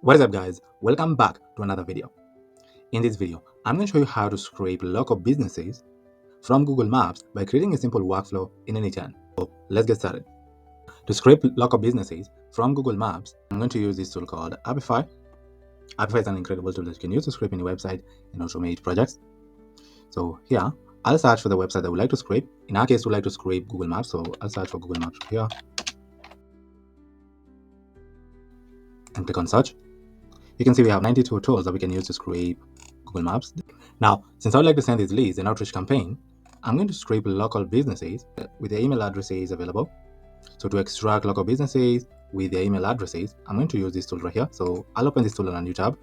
What is up, guys? Welcome back to another video. In this video, I'm going to show you how to scrape local businesses from Google Maps by creating a simple workflow in N8N. So let's get started. To scrape local businesses from Google Maps, I'm going to use this tool called Apify. Apify is an incredible tool that you can use to scrape any website and automate projects. So here, I'll search for the website that we like to scrape. In our case, we like to scrape Google Maps, so I'll search for Google Maps here and click on search. You can see we have 92 tools that we can use to scrape Google Maps. Now, since I would like to send these leads an outreach campaign, I'm going to scrape local businesses with their email addresses available. So to extract local businesses with their email addresses, I'm going to use this tool right here. So I'll open this tool on a new tab.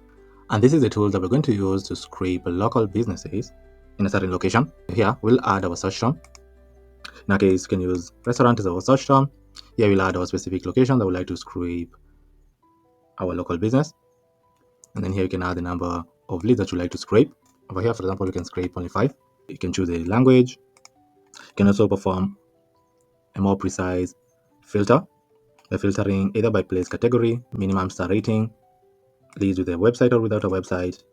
And this is the tool that we're going to use to scrape local businesses in a certain location. Here, we'll add our search term. In our case, you can use restaurant as our search term. Here, we'll add our specific location that we like to scrape our local business. And then here you can add the number of leads that you like to scrape. Over here, for example, you can scrape only 5. You can choose a language. You can also perform a more precise filter by filtering either by place category, minimum star rating, leads with a website or without a website,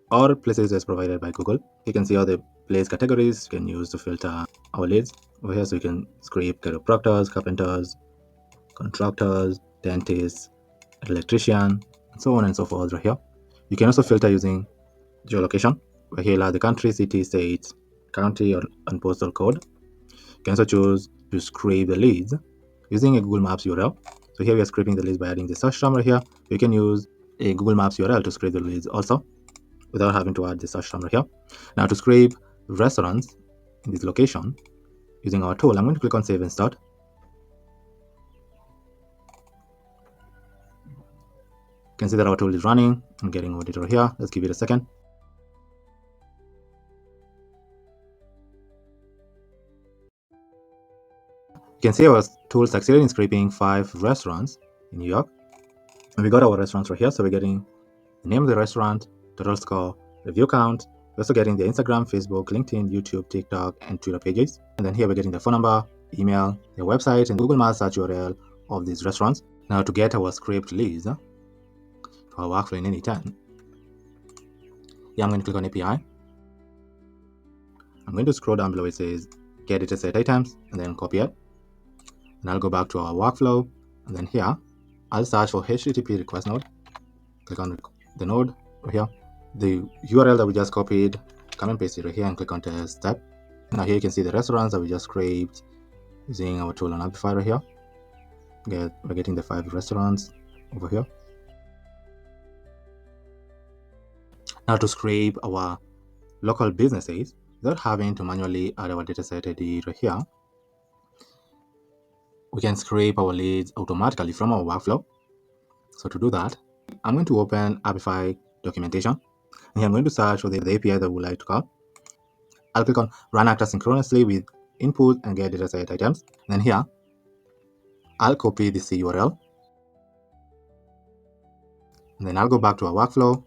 or places as provided by Google. You can see all the place categories you can use to filter our leads. Over here, so you can scrape chiropractors, carpenters, contractors, dentists, electrician, and so on and so forth right here. You can also filter using geolocation, where here you'll add the country, city, state, county, and postal code. You can also choose to scrape the leads using a Google Maps URL. So here we are scraping the leads by adding the search term right here. You can use a Google Maps URL to scrape the leads also without having to add the search term right here. Now to scrape restaurants in this location using our tool, I'm going to click on Save and Start. You can see that our tool is running. I'm getting our data here. Let's give it a second. You can see our tool succeeded in scraping 5 restaurants in New York. And we got our restaurants right here. So we're getting the name of the restaurant, total score, review count. We're also getting the Instagram, Facebook, LinkedIn, YouTube, TikTok, and Twitter pages. And then here we're getting the phone number, email, their website, and Google Maps search URL of these restaurants. Now to get our scraped leads to our workflow in N8N, I'm going to click on API. I'm going to scroll down below. It says get data set items, and then copy it. And I'll go back to our workflow, and then here I'll search for HTTP request node. Click on the node right here. The URL that we just copied, come and paste it right here and click on test tab. Now here you can see the restaurants that we just scraped using our tool on Appify right here. We're getting the 5 restaurants over here. Now to scrape our local businesses without having to manually add our dataset ID right here, we can scrape our leads automatically from our workflow. So to do that, I'm going to open Appify documentation. And here I'm going to search for the API that we would like to call. I'll click on Run Actor synchronously with input and get dataset items. And then here, I'll copy this URL. And then I'll go back to our workflow.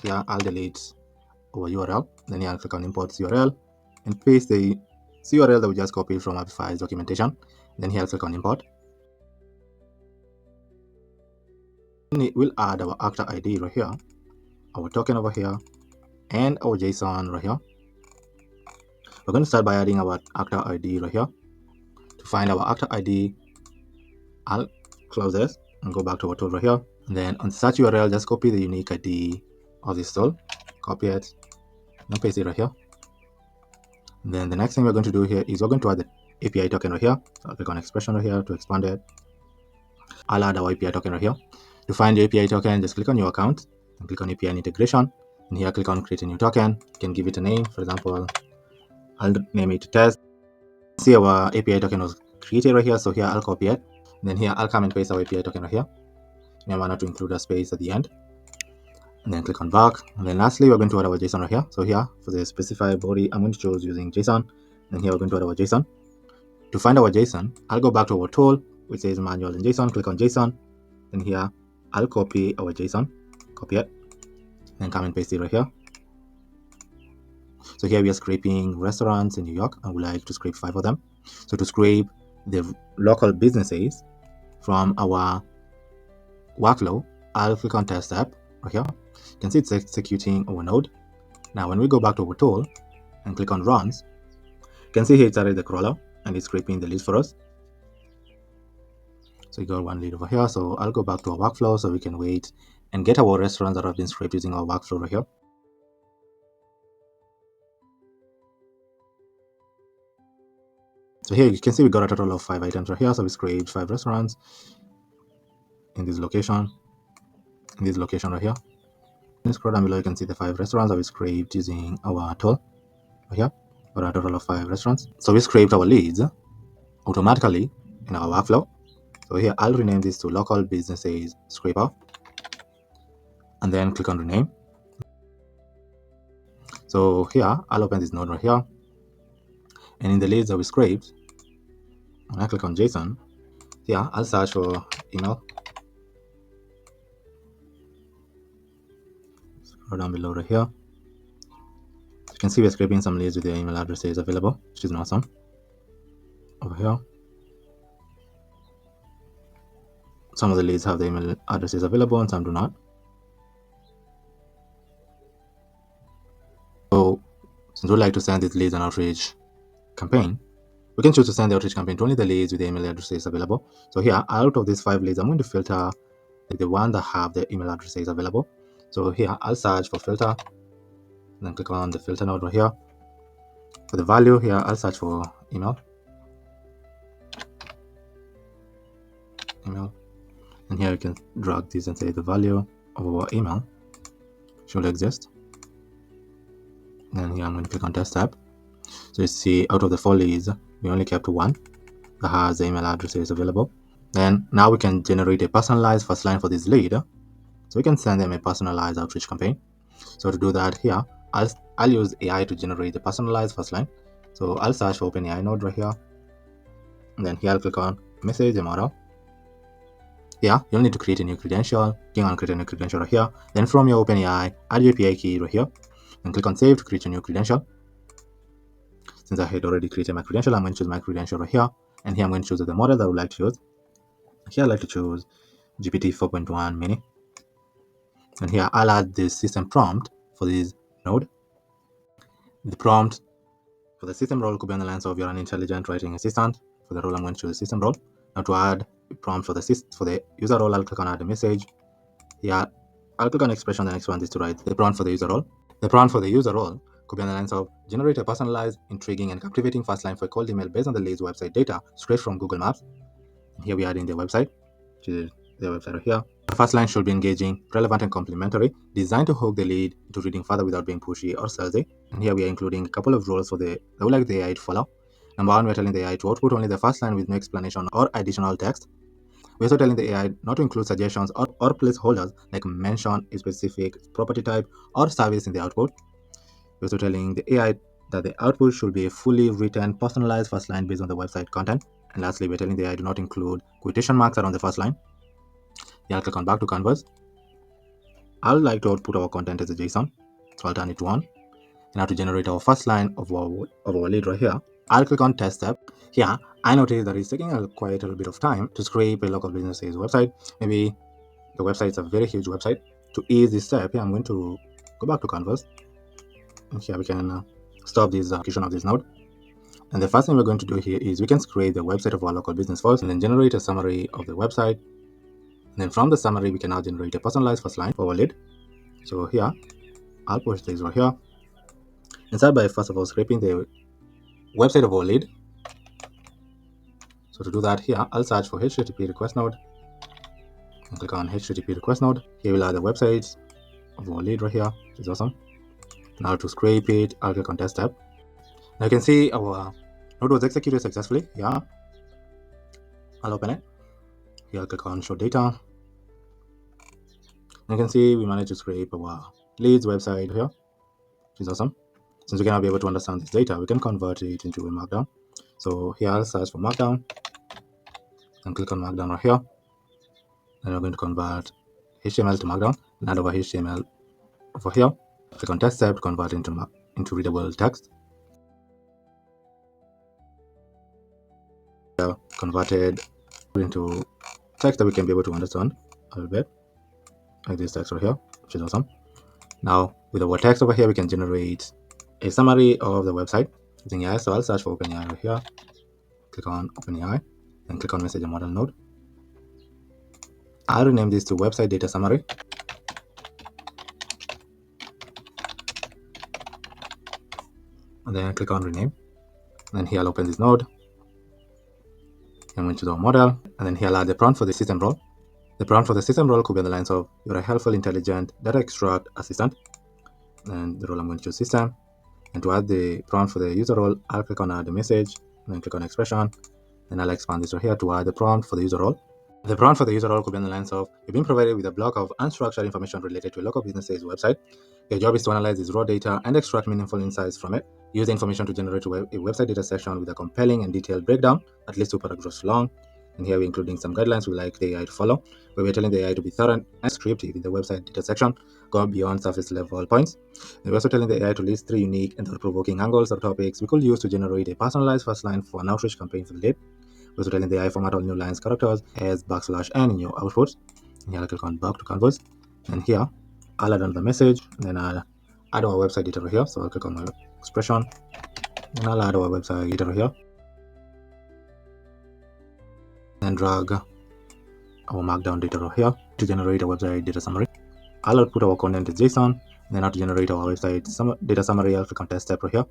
Here, I'll delete our URL. Then here, I'll click on Import URL and paste the URL that we just copied from Appify's documentation. Then here, I'll click on Import. We'll add our actor ID right here, our token over here, and our JSON right here. We're going to start by adding our actor ID right here. To find our actor ID, I'll close this and go back to our tool right here. And then on search URL, just copy the unique ID of this tool, copy it, and paste it right here. And then the next thing we're going to do here is we're going to add the API token right here. So I'll click on expression right here to expand it. I'll add our API token right here. To find the API token, just click on your account and click on API and integration. And here, click on create a new token. You can give it a name. For example, I'll name it test. See, our API token was created right here. So here, I'll copy it. And then here, I'll come and paste our API token right here. Remember not to include a space at the end. And then click on back. And then lastly, we're going to add our JSON right here. So here, for the specified body, I'm going to choose using JSON. And here, we're going to add our JSON. To find our JSON, I'll go back to our tool, which says manual in JSON. Click on JSON. Then here, I'll copy our JSON, copy it, then come and paste it right here. So here we are scraping restaurants in New York, and we like to scrape 5 of them. So to scrape the local businesses from our workflow, I'll click on test app right here. You can see it's executing our node. Now when we go back to our tool and click on runs, you can see here it's added the crawler and it's scraping the leads for us. So we got one lead over here. So I'll go back to our workflow so we can wait and get our restaurants that have been scraped using our workflow right here. So here you can see we got a total of 5 items right here. So we scraped 5 restaurants in this location, right here. And scroll down below, you can see the 5 restaurants that we scraped using our tool right here. Got a total of 5 restaurants. So we scraped our leads automatically in our workflow. So here I'll rename this to local businesses scraper and then click on rename. So here I'll open this node right here, and in the leads that we scraped, when I click on JSON, here I'll search for email. Scroll down below right here. You can see we're scraping some leads with their email addresses available, which is awesome. Over here, some of the leads have the email addresses available and some do not. So since we'd like to send these leads an outreach campaign, we can choose to send the outreach campaign to only the leads with the email addresses available. So here, out of these 5 leads, I'm going to filter the one that have the email addresses available. So here I'll search for filter, then click on the filter node right here. For the value here, I'll search for email, and here you can drag this and say the value of our email should exist. And then here I'm going to click on test tab. So you see out of the 4 leads, we only kept 1 that has the email addresses available. Then now we can generate a personalized first line for this lead. So we can send them a personalized outreach campaign. So to do that here, I'll use AI to generate the personalized first line. So I'll search for OpenAI node right here. And then here I'll click on message the model. Yeah, you'll need to create a new credential. Click on create a new credential right here. Then from your OpenAI, add your API key right here. And click on save to create a new credential. Since I had already created my credential, I'm going to choose my credential right here. And here I'm going to choose the model that I would like to use. Here I'd like to choose GPT 4.1 mini. And here I'll add the system prompt for this node. The prompt for the system role could be on the lines of you're an intelligent writing assistant. For the role, I'm going to choose the system role. Now to add a prompt for the user role, I'll click on add a message. Here I'll click on expression. The next one is to write the prompt for the user role. The prompt for the user role could be on the lines of generate a personalized, intriguing, and captivating first line for a cold email based on the lead's website data straight from Google Maps. And here we are in the website, which is the website right here. The first line should be engaging, relevant, and complementary, designed to hook the lead into reading further without being pushy or salesy. And here we are including a couple of rules for that would like the AI to follow. Number 1, we're telling the AI to output only the first line with no explanation or additional text. We're also telling the AI not to include suggestions or placeholders like mention a specific property type or service in the output. We're also telling the AI that the output should be a fully written, personalized first line based on the website content. And lastly, we're telling the AI do not include quotation marks around the first line. Yeah, I'll click on back to canvas. I'd like to output our content as a JSON, so I'll turn it to on. And now to generate our first line of our lead right here, I'll click on test tab. Here, I notice that it's taking quite a little bit of time to scrape a local business's website. Maybe the website is a very huge website. To ease this step, here I'm going to go back to canvas. And here we can stop this execution of this node. And the first thing we're going to do here is we can scrape the website of our local business first and then generate a summary of the website. And then from the summary, we can now generate a personalized first line for our lead. So here, I'll push this right here. And start by first of all scraping the website of our lead. So to do that here, I'll search for HTTP request node and click on HTTP request node. Here we'll add the website of our lead right here, which is awesome. Now to scrape it, I'll click on test tab. Now you can see our node was executed successfully. Yeah, I'll open it. Here I'll click on show data. And you can see we managed to scrape our leads website here, which is awesome. Since we cannot be able to understand this data, we can convert it into a markdown. So here I'll search for markdown and click on markdown right here. Then we're going to convert HTML to markdown and add our HTML over here. Click on test tab to convert into readable text. Converted into text that we can be able to understand a little bit. like this text right here, which is awesome. Now with our text over here, we can generate a summary of the website using AI. So I'll search for OpenAI right here, click on OpenAI, and click on message and model node. I'll rename this to website data summary. And then click on rename. And then here I'll open this node. I'm going to the model, and then here I'll add the prompt for the system role. The prompt for the system role could be on the lines of you're a helpful, intelligent data extract assistant. And the role I'm going to choose system. And to add the prompt for the user role, I'll click on add the message, and then click on expression. Then I'll expand this right here to add the prompt for the user role. The prompt for the user role could be on the lines of you've been provided with a block of unstructured information related to a local business's website. Your job is to analyze this raw data and extract meaningful insights from it. Use the information to generate a website data section with a compelling and detailed breakdown, at least 2 paragraphs long. And here we're including some guidelines we like the AI to follow, where we're telling the AI to be thorough and descriptive in the website data section, go beyond surface level points. And we're also telling the AI to list 3 unique and thought-provoking angles or topics we could use to generate a personalized first line for an outreach campaign for the lead. We're also telling the AI format all new lines characters as \n in your outputs. And here I'll click on back to canvas. And here I'll add another message, and then I'll add our website data right here. So I'll click on my expression, and I'll add our website data right here. Then drag our markdown data right here to generate a website data summary. I'll output our content as JSON, and then how to generate our website data summary. I'll click on test step right here.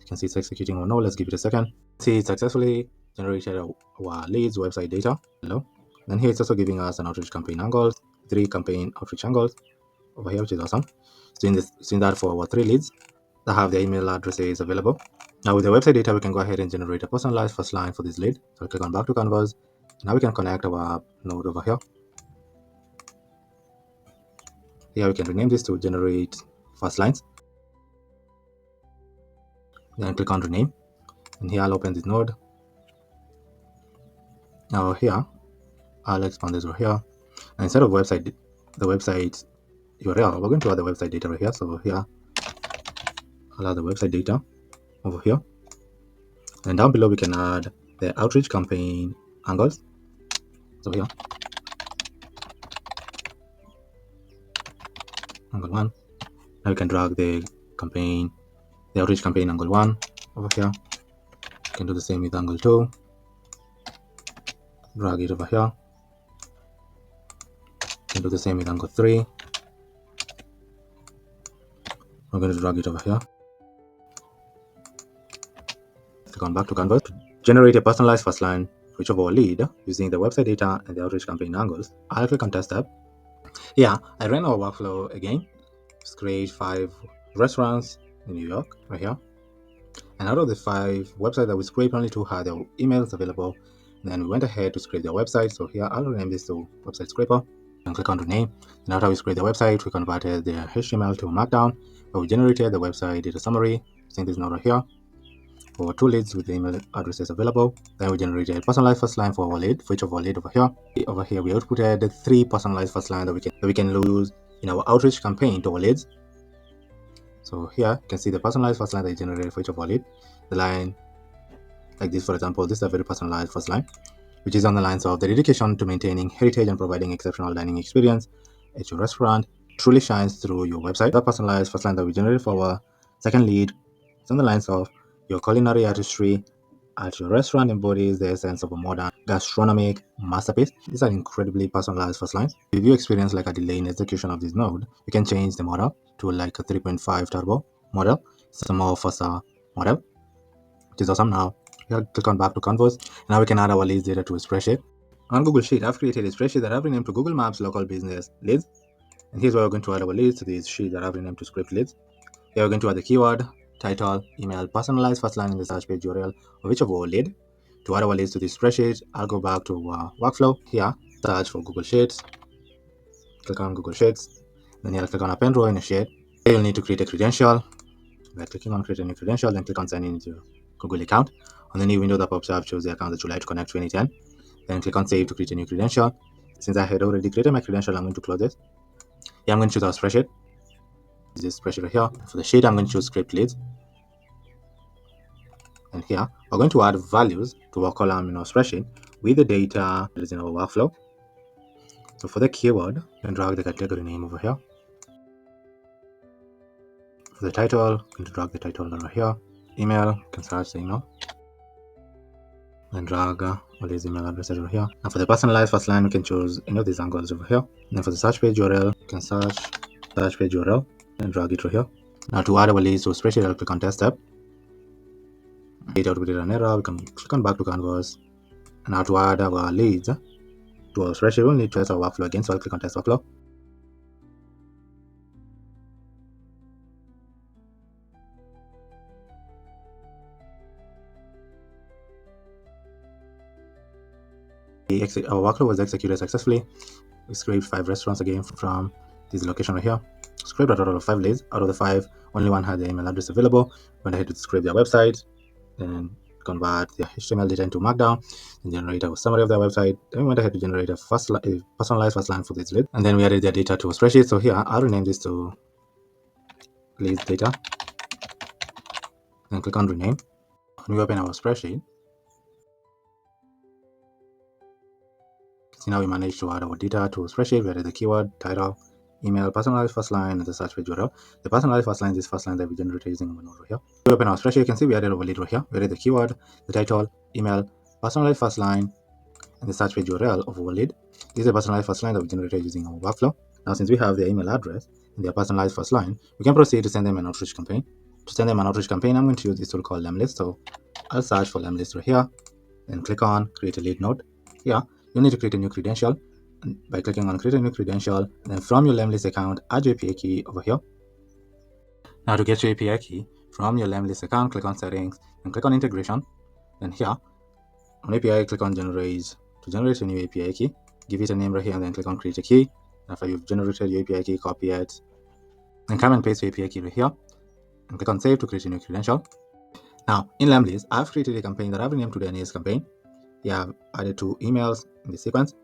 You can see it's executing or no. Let's give it a second. See, it successfully generated our leads website data. Hello. Then here it's also giving us an outreach campaign angles, 3 campaign outreach angles over here, which is awesome. Doing that for our 3 leads that have their email addresses available. Now with the website data, we can go ahead and generate a personalized first line for this lead. So I'll click on back to canvas. Now we can connect our node over here. Here we can rename this to generate first lines. Then click on rename. And here I'll open this node. Now here I'll expand this over here. And instead of the website URL, we're going to add the website data right here. So here I'll add the website data over here. And down below we can add the outreach campaign angles. So here, angle 1. Now we can drag the outreach campaign angle 1 over here. You can do the same with angle 2. Drag it over here. You can do the same with angle 3. We're going to drag it over here. Click on back to canvas. Generate a personalized first line for each of our lead using the website data and the outreach campaign angles. I'll click on test tab. Yeah, I ran our workflow again. Just create 5 restaurants in New York right here. And out of the 5 websites that we scraped, only 2 had their emails available. Then we went ahead to scrape their website. So here I'll rename this to website scraper and click on rename. And after we scraped the website, we converted their HTML to Markdown, where we generated the website data summary using this node right here for 2 leads with the email addresses available. Then we generated a personalized first line for our lead, for each of our lead over here. Over here we outputted 3 personalized first line that we can use in our outreach campaign to our leads. So here you can see the personalized first line that is generated for each of our lead. The line like this, for example, this is a very personalized first line, which is on the lines of the dedication to maintaining heritage and providing exceptional dining experience at your restaurant truly shines through your website. The personalized first line that we generated for our second lead is on the lines of your culinary artistry at your restaurant embodies the essence of a modern gastronomic masterpiece. These are incredibly personalized first lines. If you experience like a delay in execution of this node, you can change the model to like a 3.5 turbo model. It's a more faster model, which is awesome. Now click on back to canvas. Now we can add our leads data to a spreadsheet. On Google Sheet, I've created a spreadsheet that I've renamed to Google Maps local business leads. And here's where we're going to add our leads to this sheet that I've renamed to script leads. Here we're going to add the keyword, title, email, personalized first line in the search page URL of each of our lead. To add our leads to this spreadsheet, I'll go back to our workflow. Here, search for Google Sheets. Click on Google Sheets. Then here, click on append row in a sheet. Here you'll need to create a credential. By clicking on create a new credential, then click on sign in into your Google account. On the new window that pops up, choose the account that you'd like to connect to N8N. Then click on save to create a new credential. Since I had already created my credential, I'm going to close it. Here I'm going to choose our spreadsheet. This spreadsheet right here. For the sheet, I'm going to choose script leads. And here, we're going to add values to our column in our spreadsheet with the data that is in our workflow. So for the keyword, you can drag the category name over here. For the title, you can drag the title over here. Email, you can search the email. Then drag all these email addresses over here. And for the personalized first line, you can choose any of these angles over here. And then for the search page URL, you can search page URL and drag it over here. Now to add our leads to a spreadsheet, I'll click on test tab. Later we did an error, we can click on back to canvas. And now to add our leads to our spreadsheet, we'll need to test our workflow again. So I'll click on test workflow. Our workflow was executed successfully. We scraped 5 restaurants again from this location right here. Scraped a total of 5 leads. Out of the 5, only one had the email address available. Went ahead to scrape their website, then convert their HTML data into Markdown, and generate a summary of their website. Then we went ahead to generate a personalized first line for this lead. And then we added their data to a spreadsheet. So here, I'll rename this to leads data. Then click on rename. When we open our spreadsheet, see now we managed to add our data to a spreadsheet. We added the keyword, title, email, personalized first line, and the search page URL. The personalized first line is this first line that we generated using our node right here. We open our spreadsheet, you can see we added our lead right here. We added the keyword, the title, email, personalized first line, and the search page URL of our lead. This is a personalized first line that we generated using our workflow. Now, since we have their email address and their personalized first line, we can proceed to send them an outreach campaign. To send them an outreach campaign, I'm going to use this tool called Lemlist. So I'll search for Lemlist right here, then click on create a lead node. Here, you need to create a new credential. And by clicking on create a new credential, then from your Lemlist account, add your API key over here. Now to get your API key from your Lemlist account, click on settings and click on integration. Then here on API, click on generate to generate a new API key. Give it a name right here and then click on create a key. After you've generated your API key, copy it. Then come and paste your API key right here and click on save to create a new credential. Now in Lemlist, I've created a campaign that I've renamed to the N8N campaign. Here I've added 2 emails in the sequence.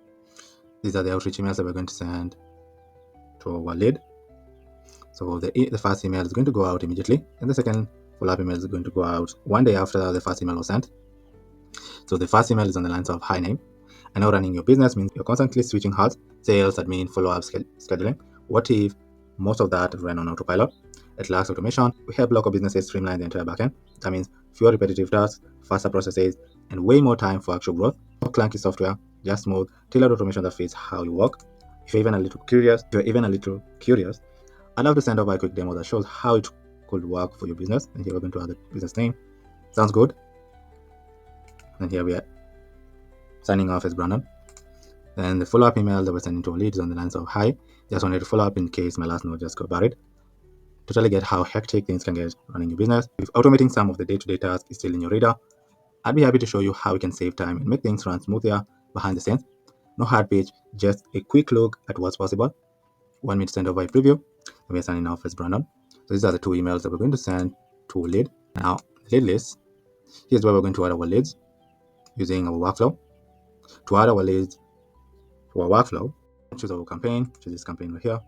These are the outreach emails that we're going to send to our lead. So the first email is going to go out immediately, and the second follow-up email is going to go out 1 day after the first email was sent. So the first email is on the lines of, hi name. I know running your business means you're constantly switching hats, sales, admin, follow-up, scheduling. What if most of that ran on autopilot? It lacks automation. We help local businesses streamline the entire backend. That means fewer repetitive tasks, faster processes, and way more time for actual growth. No clunky software, just smooth, tailored automation that fits how you work. If you're even a little curious, I'd love to send over a quick demo that shows how it could work for your business. And here we're going to add the business name. Sounds good. And here we are signing off as Brandon. Then the follow-up email that we're sending to our lead is on the lines of, hi, just wanted to follow up in case my last node just got buried. Totally get how hectic things can get running your business. If automating some of the day-to-day tasks is still in your radar, I'd be happy to show you how we can save time and make things run smoother behind the scenes. No hard pitch, just a quick look at what's possible. Want me to send over a preview? And we're signing off as Brandon. So these are the 2 emails that we're going to send to a lead. Now, lead list, here's where we're going to add our leads using our workflow. To add our leads to our workflow, choose our campaign, choose this campaign right here.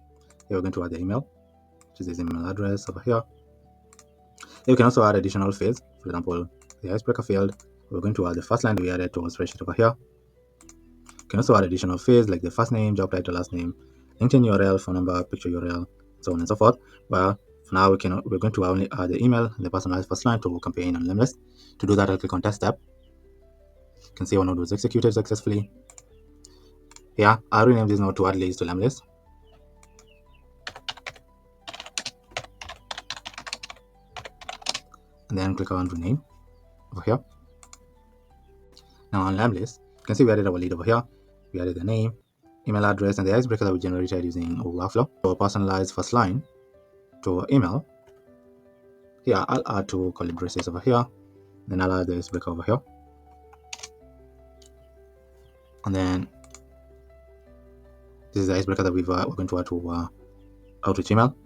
Here we're going to add the email, choose this email address over here. You can also add additional fields. For example, the icebreaker field, we're going to add the first line that we added to our spreadsheet over here. You can also add additional fields like the first name, job title, last name, LinkedIn URL, phone number, picture URL, so on and so forth. Well, for now, we're going to only add the email and the personalized first line to our campaign on Lemlist. To do that, I'll click on test tab. You can see our node was executed successfully. Here, I'll rename this node to add leads to Lemlist. And then click on rename over here. Now on Lemlist, you can see we added our lead over here. We added the name, email address, and the icebreaker that we generated using our workflow. Our personalized first line to our email. Here, I'll add 2 column braces over here. Then I'll add the icebreaker over here. And then this is the icebreaker that we're going to add to our outreach email.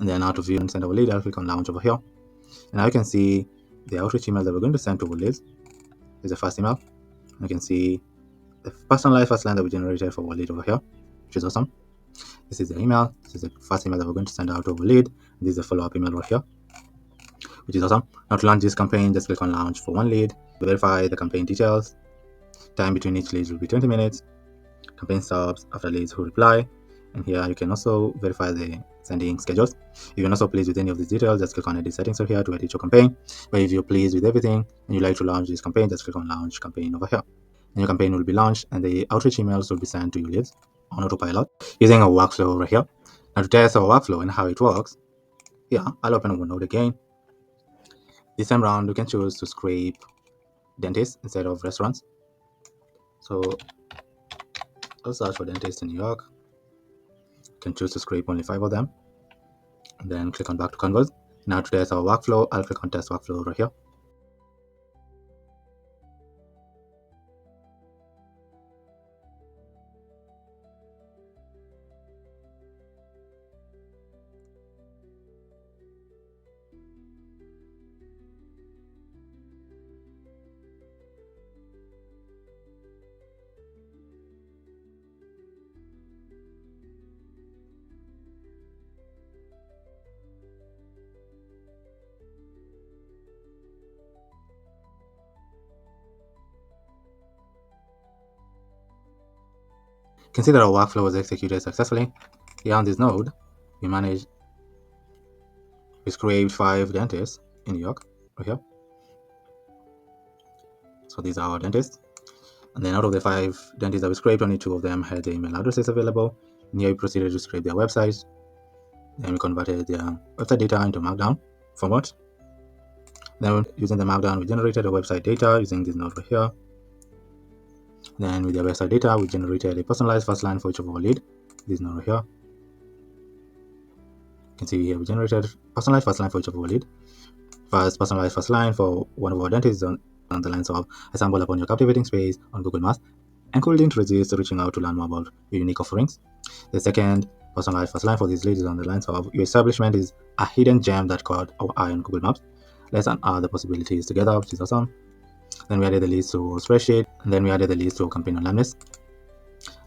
And then now to view and send our lead, I'll click on launch over here. And now you can see the outreach email that we're going to send to our leads is the first email. You can see the personalized first line that we generated for our lead over here, which is awesome. This is the email. This is the first email that we're going to send out to our lead. And this is the follow-up email right here, which is awesome. Now to launch this campaign, just click on launch for one lead. Verify the campaign details. Time between each lead will be 20 minutes. campaign stops after leads who reply. And here you can also verify the sending schedules. If you're not so pleased with any of these details, just click on edit settings over here to edit your campaign. But if you're pleased with everything and you like to launch this campaign, just click on launch campaign over here. And your campaign will be launched and the outreach emails will be sent to your leads on autopilot using a workflow over here. Now to test our workflow and how it works, yeah, I'll open OneNote again. This time around, you can choose to scrape dentists instead of restaurants. So I'll search for dentists in New York. You can choose to scrape only 5 of them. And then click on back to Canvas. Now to test our workflow, I'll click on test workflow over here. You can see that our workflow was executed successfully. Here on this node, we scraped 5 dentists in New York over here. So these are our dentists. And then out of the 5 dentists that we scraped, only 2 of them had their email addresses available. And here we proceeded to scrape their websites. Then we converted their website data into Markdown format. Then using the Markdown, we generated a website data using this node over here. Then with the website data, we generated a personalized first line for each of our lead. This node over here. You can see here we generated personalized first line for each of our lead. First personalized first line for one of our dentists on the lines of I stumbled upon your captivating space on Google Maps and couldn't resist reaching out to learn more about your unique offerings. The second personalized first line for this lead is on the lines of your establishment is a hidden gem that caught our eye on Google Maps. Let's unearth the possibilities together, which is awesome. Then we added the leads to our spreadsheet, and then we added the leads to our campaign on list.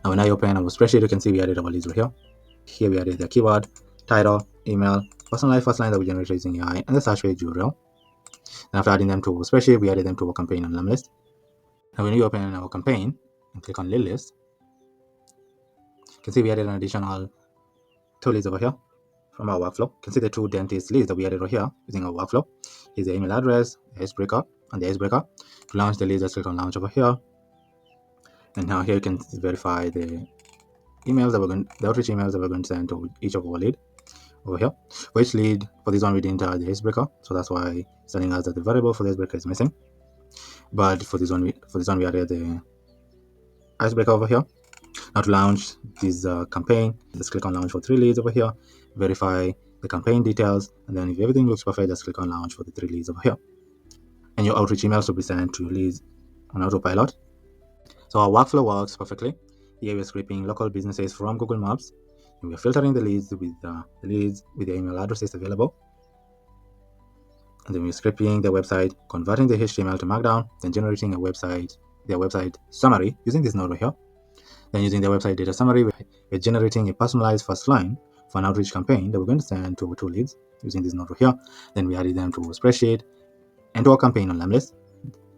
Now when I open our spreadsheet, you can see we added our leads right here. Here we added the keyword, title, email, personalized first line that we generated using AI, and the search page URL. And after adding them to our spreadsheet, we added them to our campaign on list. Now when you open our campaign and click on lead list, you can see we added an additional 2 leads over here from our workflow. You can see the 2 dentist leads that we added right here using our workflow. Here's the email address, the icebreaker, and the icebreaker. To launch the leads, just click on launch over here. And now here you can verify the emails that the outreach emails that we're going to send to each of our lead over here. For each lead, for this one we didn't add the icebreaker, so that's why it's telling us that the variable for the icebreaker is missing. But for this one we added the icebreaker over here. Now to launch this campaign, just click on launch for 3 leads over here, verify the campaign details, and then if everything looks perfect, just click on launch for the 3 leads over here. And your outreach emails will be sent to your leads on autopilot. So our workflow works perfectly. Here we're scraping local businesses from Google Maps, and we're filtering the leads with the email addresses available. And then we're scraping the website, converting the HTML to Markdown, then generating their website summary using this node right here. Then using the website data summary, we're generating a personalized first line for an outreach campaign that we're going to send to our 2 leads using this node right here. Then we added them to our spreadsheet and to our campaign on list.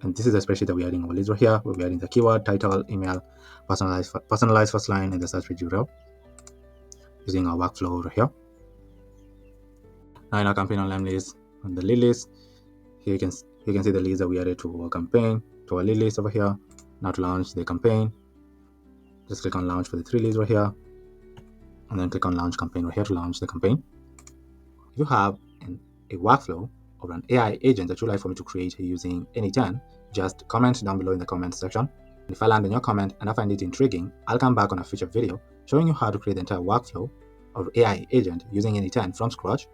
And this is the spreadsheet that we're adding our leads right here. We're adding the keyword, title, email, personalized first line, and the search page URL using our workflow right here. Now in our campaign on list, on the lead list, here you can see the leads that we added to our campaign, to our lead list over here. Now to launch the campaign, just click on launch for the 3 leads right here, and then click on launch campaign right here to launch the campaign. If you have a workflow or an AI agent that you'd like for me to create using N8N, just comment down below in the comment section. And if I land on your comment and I find it intriguing, I'll come back on a future video showing you how to create the entire workflow of AI agent using N8N from scratch.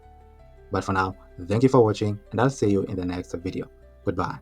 But for now, thank you for watching, and I'll see you in the next video. Goodbye.